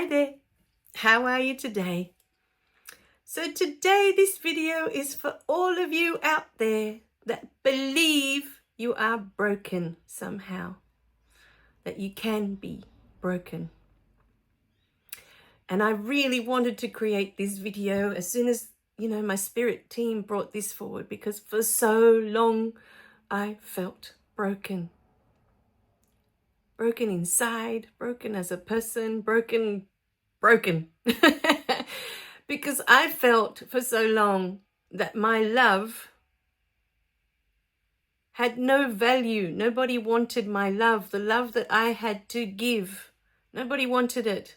there, how are you today? So today this video is for all of you out there that believe you are broken somehow, that you can be broken. And I really wanted to create this video as soon as, my spirit team brought this forward, because for so long I felt broken. Broken inside, broken as a person, broken. Because I felt for so long that my love had no value. Nobody wanted my love, the love that I had to give. Nobody wanted it.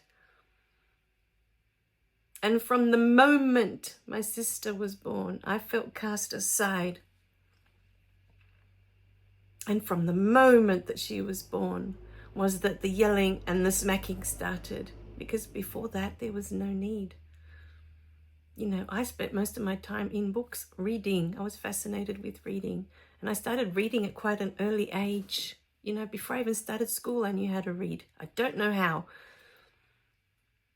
And from the moment my sister was born, I felt cast aside. And from the moment that she was born was that the yelling and the smacking started. Because before that, there was no need. I spent most of my time in books reading. I was fascinated with reading. And I started reading at quite an early age. Before I even started school, I knew how to read. I don't know how.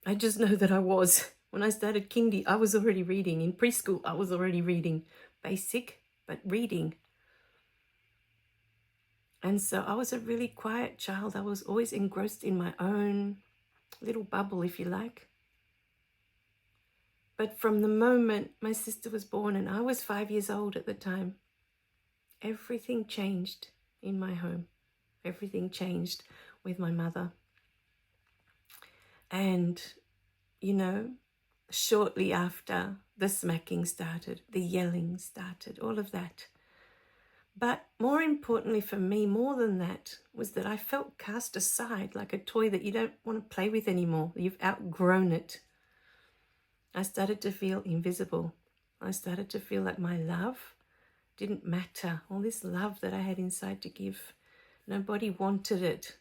I just know that I was. When I started kindy, I was already reading. In preschool, I was already reading. Basic, but reading. And so I was a really quiet child. I was always engrossed in my own little bubble, if you like. But from the moment my sister was born, and I was 5 years old at the time, everything changed in my home. Everything changed with my mother. And, shortly after, the smacking started, the yelling started, all of that. But more importantly for me, more than that, was that I felt cast aside, like a toy that you don't want to play with anymore. You've outgrown it. I started to feel invisible. I started to feel like my love didn't matter. All this love that I had inside to give, nobody wanted it.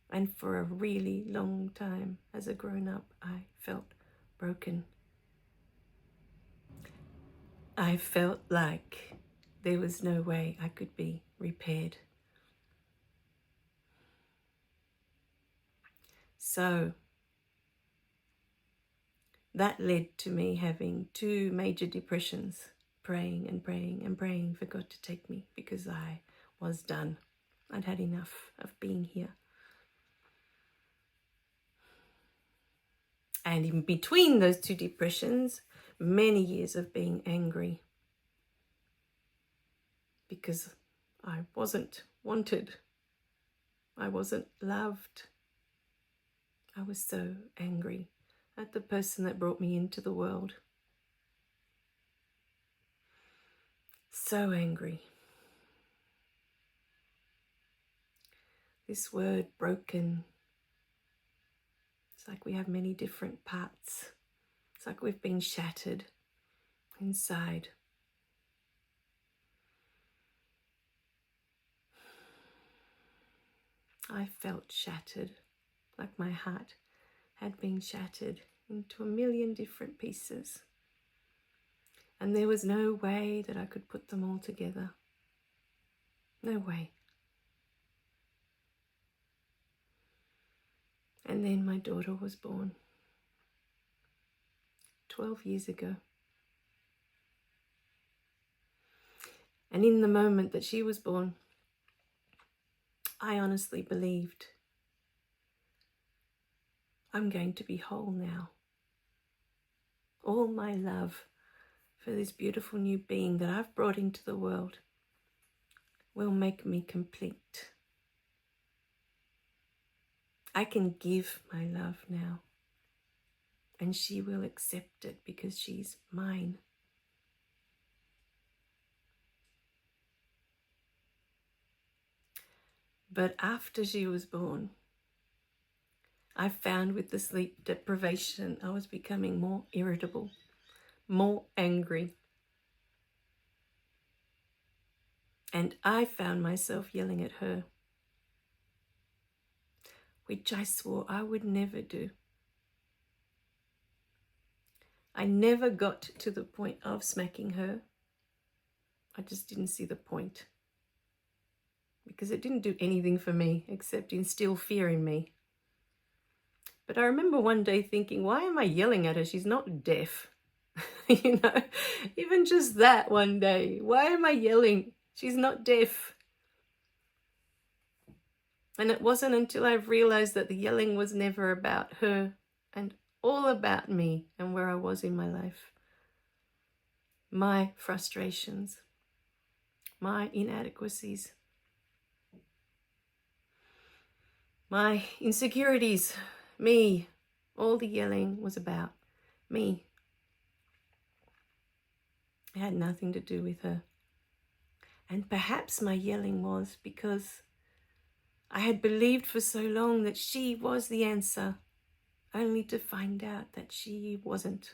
And for a really long time, as a grown-up, I felt broken. I felt like there was no way I could be repaired. So that led to me having 2 major depressions, praying and praying and praying for God to take me, because I was done. I'd had enough of being here. And in between those 2 depressions, many years of being angry, because I wasn't wanted. I wasn't loved. I was so angry at the person that brought me into the world. So angry. This word broken, it's like we have many different parts. It's like we've been shattered inside. I felt shattered, like my heart had been shattered into a million different pieces. And there was no way that I could put them all together. No way. And then my daughter was born 12 years ago. And in the moment that she was born, I honestly believed, I'm going to be whole now. All my love for this beautiful new being that I've brought into the world will make me complete. I can give my love now, and she will accept it because she's mine. But after she was born, I found with the sleep deprivation, I was becoming more irritable, more angry. And I found myself yelling at her, which I swore I would never do. I never got to the point of smacking her. I just didn't see the point. because it didn't do anything for me except instill fear in me. But I remember one day thinking, why am I yelling at her? She's not deaf. You know, even just that one day. Why am I yelling? She's not deaf. And it wasn't until I realized that the yelling was never about her and all about me and where I was in my life. My frustrations, my inadequacies, my insecurities, me. All the yelling was about me. It had nothing to do with her. And perhaps my yelling was because I had believed for so long that she was the answer, only to find out that she wasn't.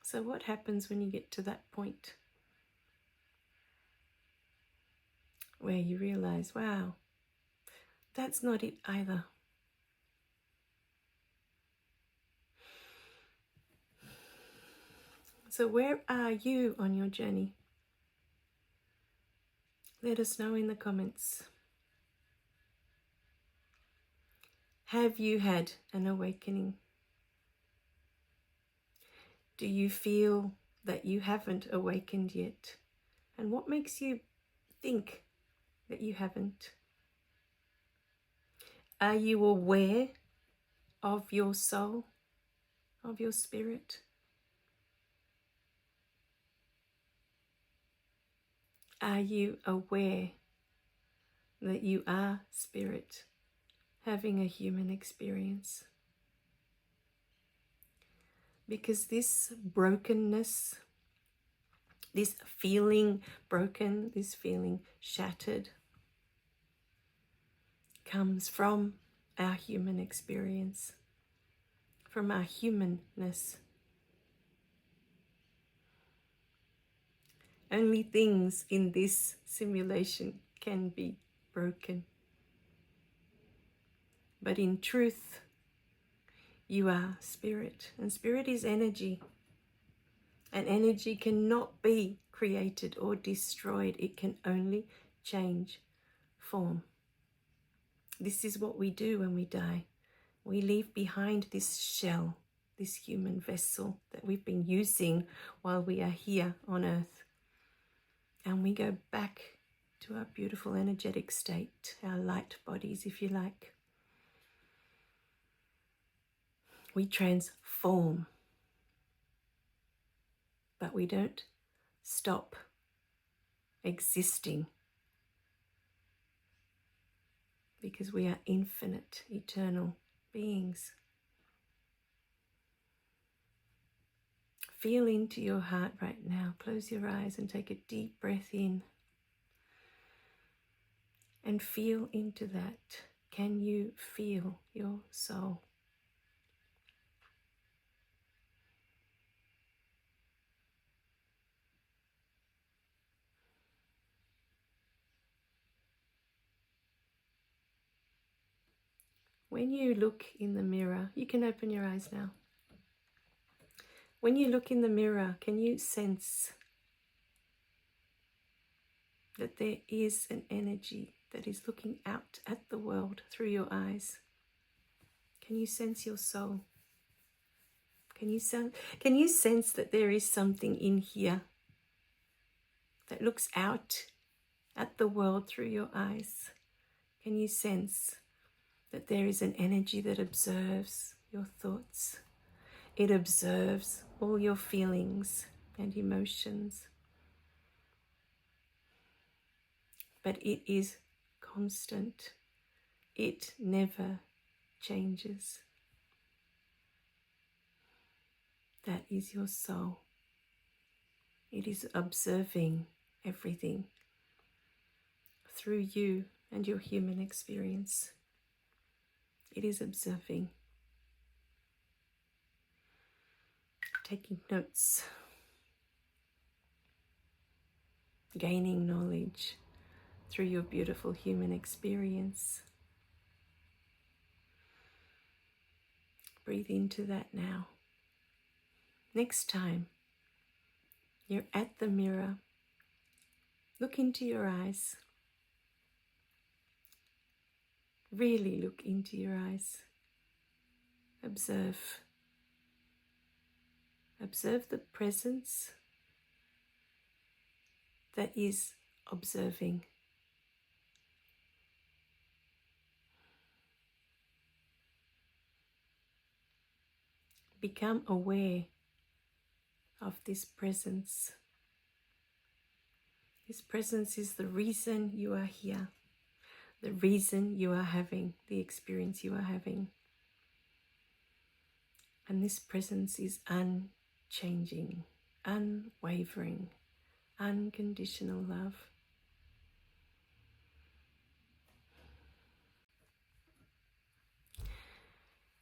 So what happens when you get to that point where you realize, wow, that's not it either? So where are you on your journey? Let us know in the comments. Have you had an awakening? Do you feel that you haven't awakened yet? And what makes you think that you haven't? Are you aware of your soul, of your spirit? Are you aware that you are spirit having a human experience? Because this brokenness, this feeling broken, this feeling shattered, comes from our human experience, from our humanness. Only things in this simulation can be broken. But in truth, you are spirit, and spirit is energy. And energy cannot be created or destroyed. It can only change form. This is what we do when we die. We leave behind this shell, this human vessel that we've been using while we are here on earth. And we go back to our beautiful energetic state, our light bodies, if you like. We transform, but we don't stop existing, because we are infinite, eternal beings. Feel into your heart right now. Close your eyes and take a deep breath in. And feel into that. Can you feel your soul? When you look in the mirror, you can open your eyes now. When you look in the mirror, can you sense that there is an energy that is looking out at the world through your eyes? Can you sense your soul? Can you sense that there is something in here that looks out at the world through your eyes? Can you sense that there is an energy that observes your thoughts? It observes all your feelings and emotions. But it is constant. It never changes. That is your soul. It is observing everything through you and your human experience. It is observing, taking notes, gaining knowledge through your beautiful human experience. Breathe into that now. Next time You're at the mirror. Look into your eyes. Really look into your eyes. Observe. Observe the presence that is observing. Become aware of this presence. This presence is the reason you are here, the reason you are having the experience you are having. And this presence is unchanging, unwavering, unconditional love.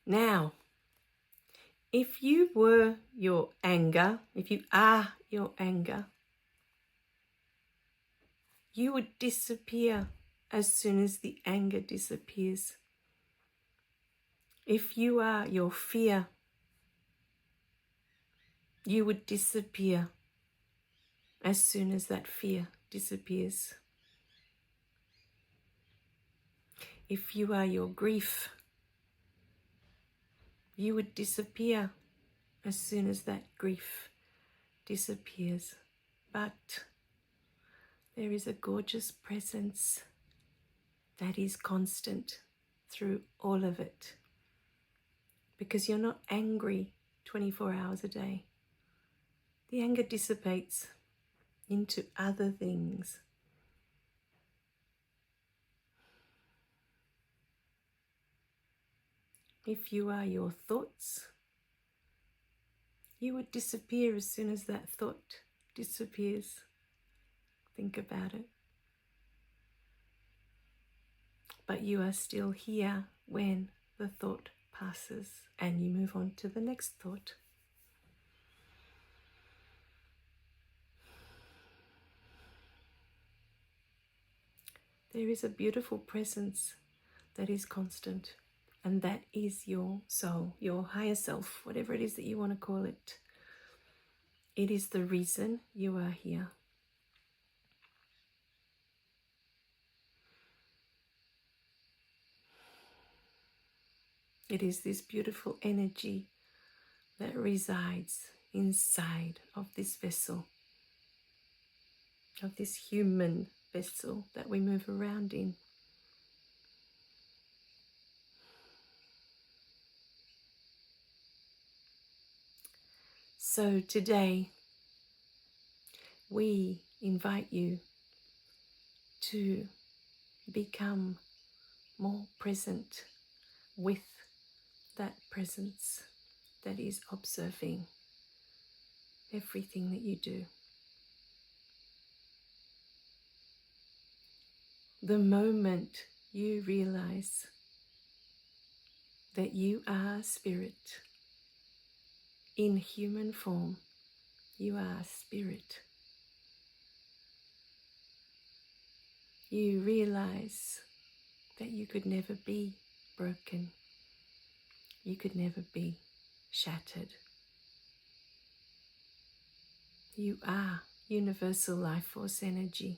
Now, if you were your anger, if you are your anger, you would disappear as soon as the anger disappears. If you are your fear, you would disappear as soon as that fear disappears. If you are your grief, you would disappear as soon as that grief disappears. But there is a gorgeous presence that is constant through all of it, because you're not angry 24 hours a day. The anger dissipates into other things. If you are your thoughts, you would disappear as soon as that thought disappears. Think about it. But you are still here when the thought passes and you move on to the next thought. There is a beautiful presence that is constant, and that is your soul, your higher self, whatever it is that you want to call it. It is the reason you are here. It is this beautiful energy that resides inside of this vessel, of this human vessel that we move around in. So today, we invite you to become more present with that presence that is observing everything that you do. The moment you realize that you are spirit in human form, you are spirit, you realize that you could never be broken. You could never be shattered. You are universal life force energy.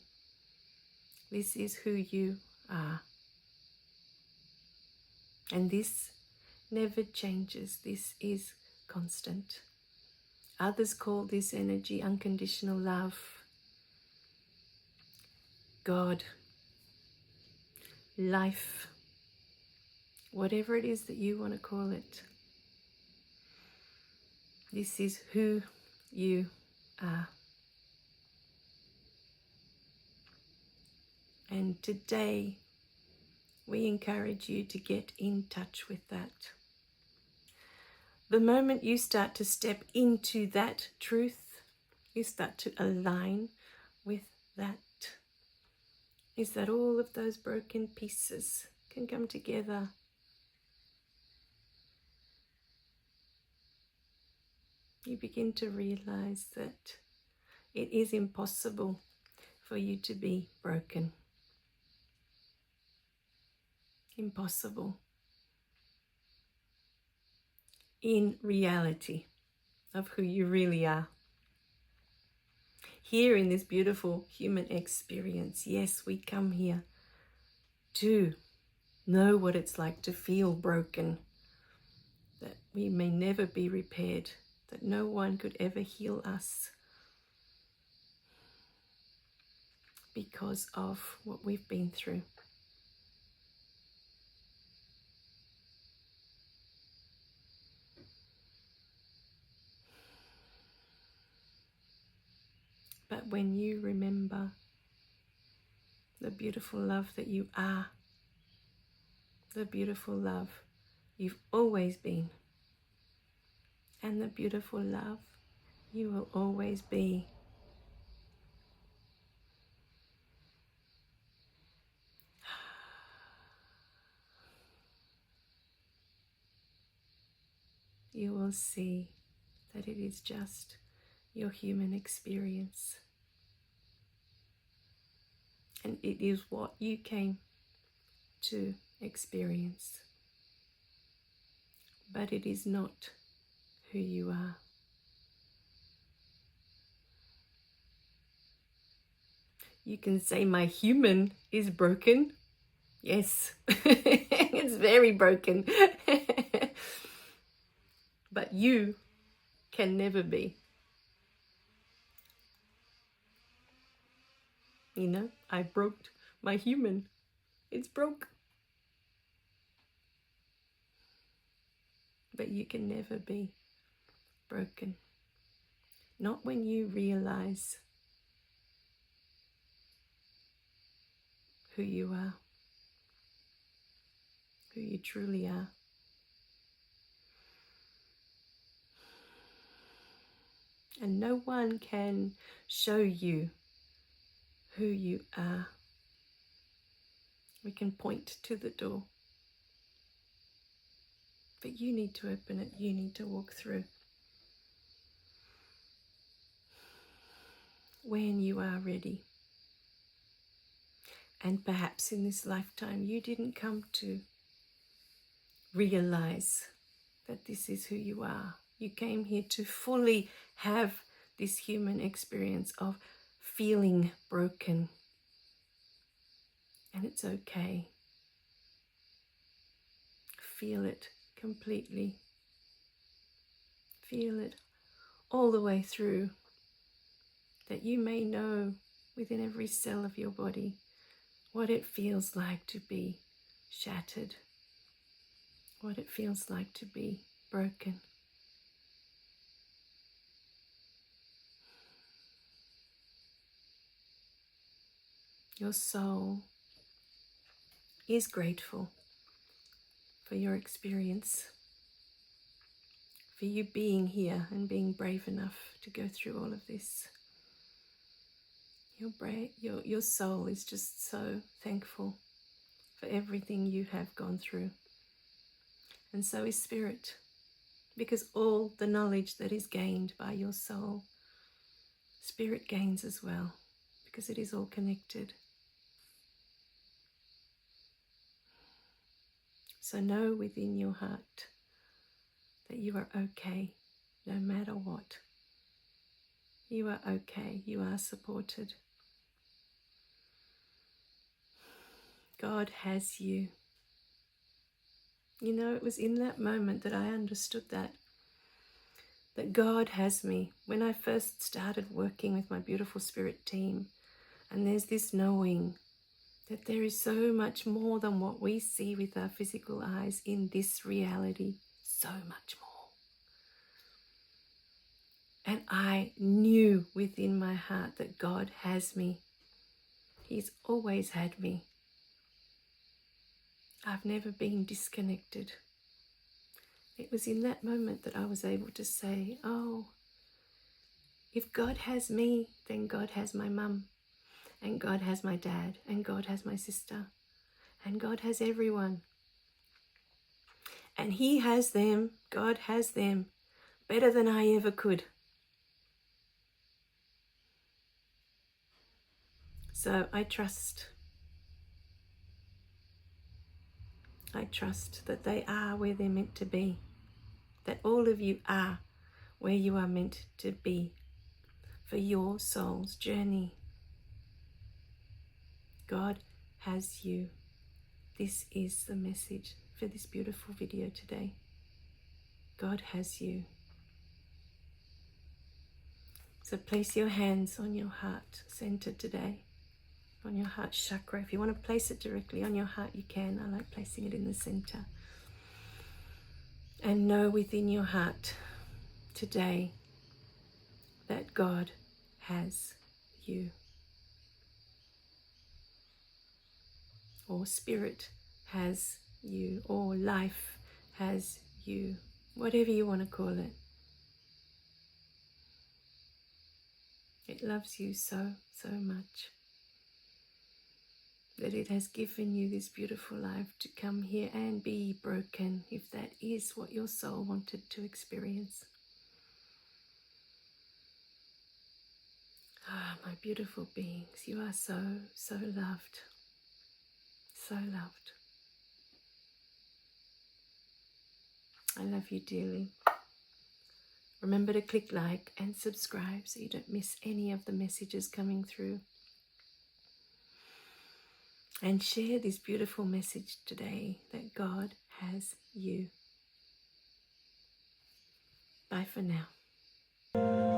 This is who you are. And this never changes. This is constant. Others call this energy unconditional love, God, life, whatever it is that you want to call it. This is who you are. And today, we encourage you to get in touch with that. The moment you start to step into that truth, you start to align with that, is that all of those broken pieces can come together. You begin to realize that it is impossible for you to be broken. Impossible. In reality of who you really are. here in this beautiful human experience. Yes, we come here to know what it's like to feel broken, that we may never be repaired, that no one could ever heal us because of what we've been through. But when you remember the beautiful love that you are, the beautiful love you've always been, and the beautiful love you will always be, you will see that it is just your human experience. And it is what you came to experience. But it is not who you are. You can say my human is broken. Yes, it's very broken. But you can never be. You know, I broke my human. It's broke. But you can never be broken. Not when you realize who you are, who you truly are. And no one can show you who you are. We can point to the door, but you need to open it. You need to walk through. When you are ready. And perhaps in this lifetime you didn't come to realize that this is who you are. You came here to fully have this human experience of feeling broken. And it's okay. Feel it completely. Feel it all the way through, that you may know within every cell of your body what it feels like to be shattered, what it feels like to be broken. Your soul is grateful for your experience, for you being here and being brave enough to go through all of this. Your soul is just so thankful for everything you have gone through. And so is spirit, because all the knowledge that is gained by your soul, spirit gains as well, because it is all connected. So know within your heart that you are okay, no matter what. You are okay. You are supported. God has you. You know, it was in that moment that I understood that God has me. When I first started working with my beautiful spirit team, and there's this knowing that there is so much more than what we see with our physical eyes in this reality, so much more. And I knew within my heart that God has me. He's always had me. I've never been disconnected. It was in that moment that I was able to say, oh, if God has me, then God has my mum, and God has my dad, and God has my sister, and God has everyone. And He has them, God has them, better than I ever could. So I trust that they are where they're meant to be, that all of you are where you are meant to be, for your soul's journey. God has you. This is the message for this beautiful video today. God has you. So place your hands on your heart center today, on your heart chakra. If you want to place it directly on your heart, you can. I like placing it in the center. And know within your heart today that God has you. Or Spirit has you. Or life has you. Whatever you want to call it. It loves you so, so much that it has given you this beautiful life to come here and be broken, if that is what your soul wanted to experience. Ah, my beautiful beings, you are so, so loved. So loved. I love you dearly. Remember to click like and subscribe so you don't miss any of the messages coming through. And share this beautiful message today that God has you. Bye for now.